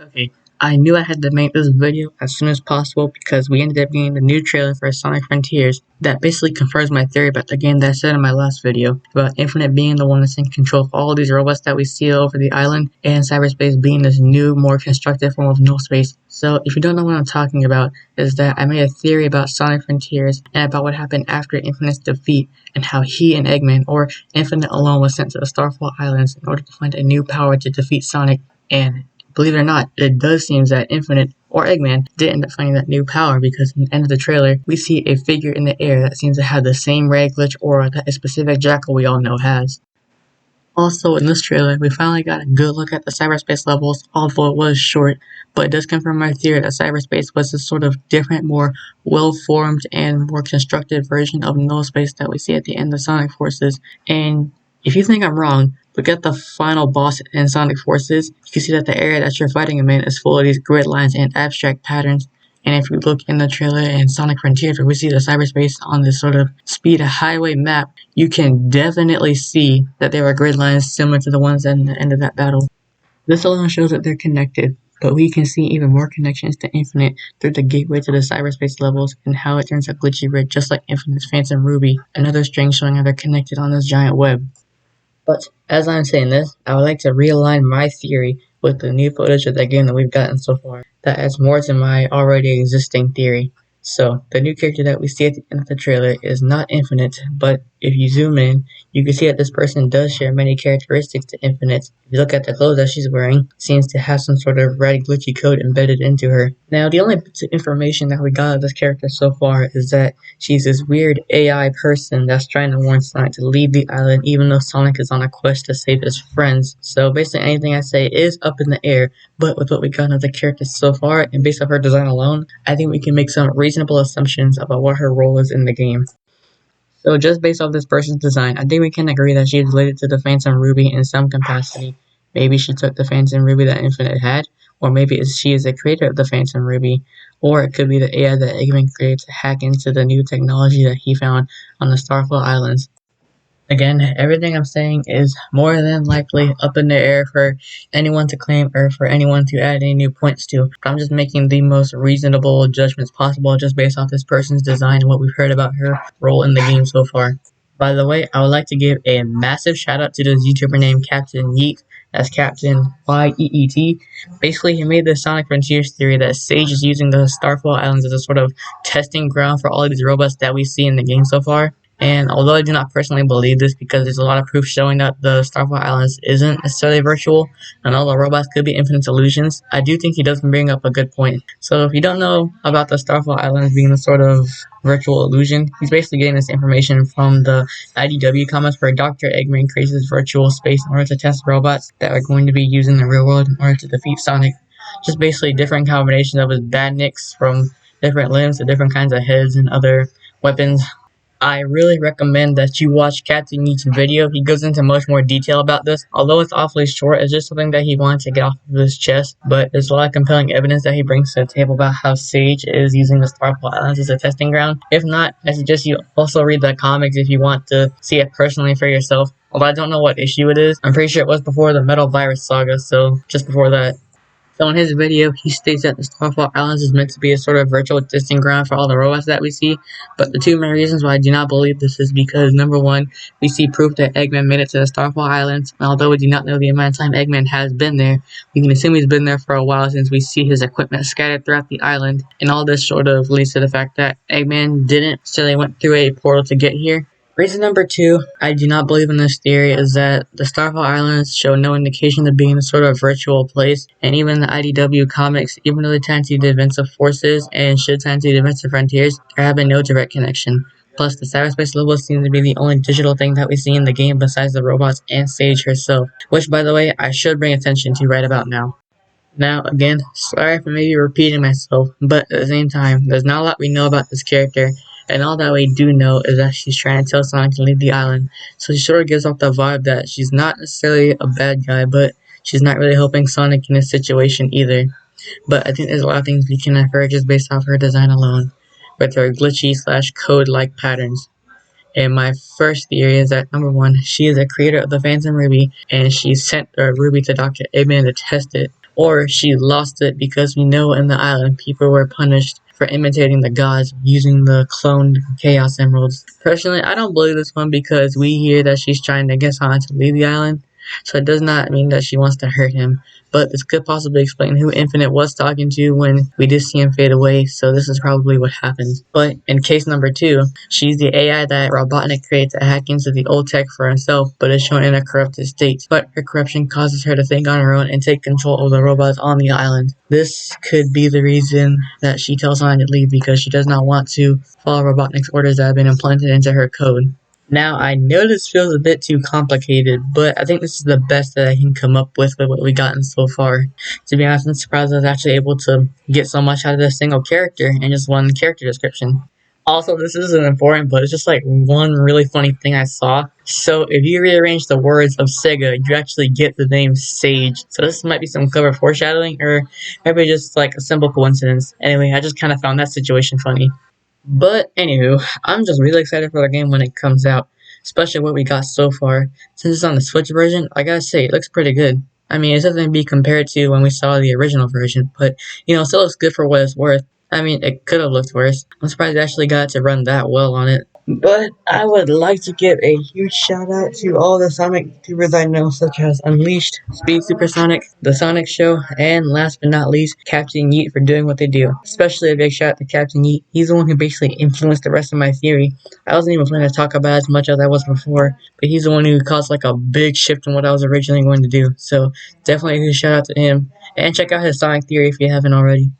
Okay, I knew I had to make this video as soon as possible because we ended up getting the new trailer for Sonic Frontiers that basically confirms my theory about the game that I said in my last video about Infinite being the one that's in control of all these robots that we see over the island and cyberspace being this new, more constructive form of null space. So if you don't know what I'm talking about, is that I made a theory about Sonic Frontiers and about what happened after Infinite's defeat and how he and Eggman, or Infinite alone, was sent to the Starfall Islands in order to find a new power to defeat Sonic. And believe it or not, it does seem that Infinite or Eggman did end up finding that new power because in the end of the trailer, we see a figure in the air that seems to have the same ray glitch aura that a specific jackal we all know has. Also, in this trailer, we finally got a good look at the cyberspace levels, although it was short, but it does confirm my theory that cyberspace was a sort of different, more well-formed, and more constructed version of null space that we see at the end of Sonic Forces. And if you think I'm wrong, look at the final boss in Sonic Forces. You can see that the area that you're fighting him in is full of these grid lines and abstract patterns. And if we look in the trailer in Sonic Frontiers where we see the cyberspace on this sort of speed highway map, you can definitely see that there are grid lines similar to the ones at the end of that battle. This alone shows that they're connected, but we can see even more connections to Infinite through the gateway to the cyberspace levels and how it turns out glitchy red just like Infinite's Phantom Ruby, another string showing how they're connected on this giant web. But as I'm saying this, I would like to realign my theory with the new footage of that game that we've gotten so far. That adds more to my already existing theory. So, the new character that we see at the end of the trailer is not Infinite, but if you zoom in, you can see that this person does share many characteristics to Infinite. If you look at the clothes that she's wearing, it seems to have some sort of red glitchy code embedded into her. Now, the only bits of information that we got of this character so far is that she's this weird AI person that's trying to warn Sonic to leave the island even though Sonic is on a quest to save his friends. So basically anything I say is up in the air, but with what we got of the character so far and based off her design alone, I think we can make some reasonable assumptions about what her role is in the game. So just based off this person's design, I think we can agree that she is related to the Phantom Ruby in some capacity. Maybe she took the Phantom Ruby that Infinite had, or maybe she is a creator of the Phantom Ruby, or it could be the AI that Eggman created to hack into the new technology that he found on the Starfall Islands. Again, everything I'm saying is more than likely up in the air for anyone to claim or for anyone to add any new points to. I'm just making the most reasonable judgments possible just based off this person's design and what we've heard about her role in the game so far. By the way, I would like to give a massive shout out to this YouTuber named Captain Yeet. That's Captain YEET. Basically, he made the Sonic Frontiers theory that Sage is using the Starfall Islands as a sort of testing ground for all of these robots that we see in the game so far. And although I do not personally believe this because there's a lot of proof showing that the Starfall Islands isn't necessarily virtual and all the robots could be Infinite's illusions, I do think he does bring up a good point. So if you don't know about the Starfall Islands being a sort of virtual illusion, he's basically getting this information from the IDW comics where Dr. Eggman creates this virtual space in order to test robots that are going to be used in the real world in order to defeat Sonic. Just basically different combinations of his badniks from different limbs to different kinds of heads and other weapons. I really recommend that you watch Captain Yeet's video. He goes into much more detail about this. Although it's awfully short, it's just something that he wanted to get off of his chest. But there's a lot of compelling evidence that he brings to the table about how Sage is using the Starfall Islands as a testing ground. If not, I suggest you also read the comics if you want to see it personally for yourself. Although I don't know what issue it is. I'm pretty sure it was before the Metal Virus saga, so just before that. So in his video, he states that the Starfall Islands is meant to be a sort of virtual testing ground for all the robots that we see, but the two main reasons why I do not believe this is because, number one, we see proof that Eggman made it to the Starfall Islands, and although we do not know the amount of time Eggman has been there, we can assume he's been there for a while since we see his equipment scattered throughout the island, and all this sort of leads to the fact that Eggman didn't necessarily went through a portal to get here. Reason number two, I do not believe in this theory, is that the Starfall Islands show no indication of being a sort of virtual place, and even the IDW comics, even though they tie into the events of Forces and should tie into the events of Frontiers, are having no direct connection. Plus, the cyberspace levels seem to be the only digital thing that we see in the game besides the robots and Sage herself, which, by the way, I should bring attention to right about now. Now, again, sorry for maybe repeating myself, but at the same time, there's not a lot we know about this character, and all that we do know is that she's trying to tell Sonic to leave the island, so she sort of gives off the vibe that she's not necessarily a bad guy, but she's not really helping Sonic in this situation either. But I think there's a lot of things we can infer just based off her design alone, with her glitchy slash code-like patterns. And my first theory is that, number one, she is a creator of the Phantom Ruby, and she sent the Ruby to Dr. Eggman to test it. or she lost it because we know in the island people were punished for imitating the gods using the cloned Chaos Emeralds. Personally, I don't believe this one because we hear that she's trying to get Han to leave the island, so it does not mean that she wants to hurt him. But this could possibly explain who Infinite was talking to when we did see him fade away, so this is probably what happened. But in case number 2, she's the AI that Robotnik created to hack into the old tech for himself, but is shown in a corrupted state. But her corruption causes her to think on her own and take control of the robots on the island. This could be the reason that she tells Han to leave, because she does not want to follow Robotnik's orders that have been implanted into her code. Now, I know this feels a bit too complicated, but I think this is the best that I can come up with what we've gotten so far. To be honest, I'm surprised I was actually able to get so much out of this single character in just one character description. Also, this isn't important, but it's just like one really funny thing I saw. So, if you rearrange the words of Sega, you actually get the name Sage. So this might be some clever foreshadowing, or maybe just like a simple coincidence. Anyway, I just kind of found that situation funny. But anywho, I'm just really excited for the game when it comes out, especially what we got so far. Since it's on the Switch version, I gotta say, it looks pretty good. I mean, it's nothing to be compared to when we saw the original version, but, it still looks good for what it's worth. I mean, it could have looked worse. I'm surprised it actually got to run that well on it. But I would like to give a huge shout out to all the Sonic YouTubers I know, such as Unleashed, Speed Supersonic, The Sonic Show, and last but not least, Captain Yeet for doing what they do. Especially a big shout out to Captain Yeet. He's the one who basically influenced the rest of my theory. I wasn't even planning to talk about it as much as I was before, but he's the one who caused like a big shift in what I was originally going to do. So definitely a huge shout out to him. And check out his Sonic theory if you haven't already.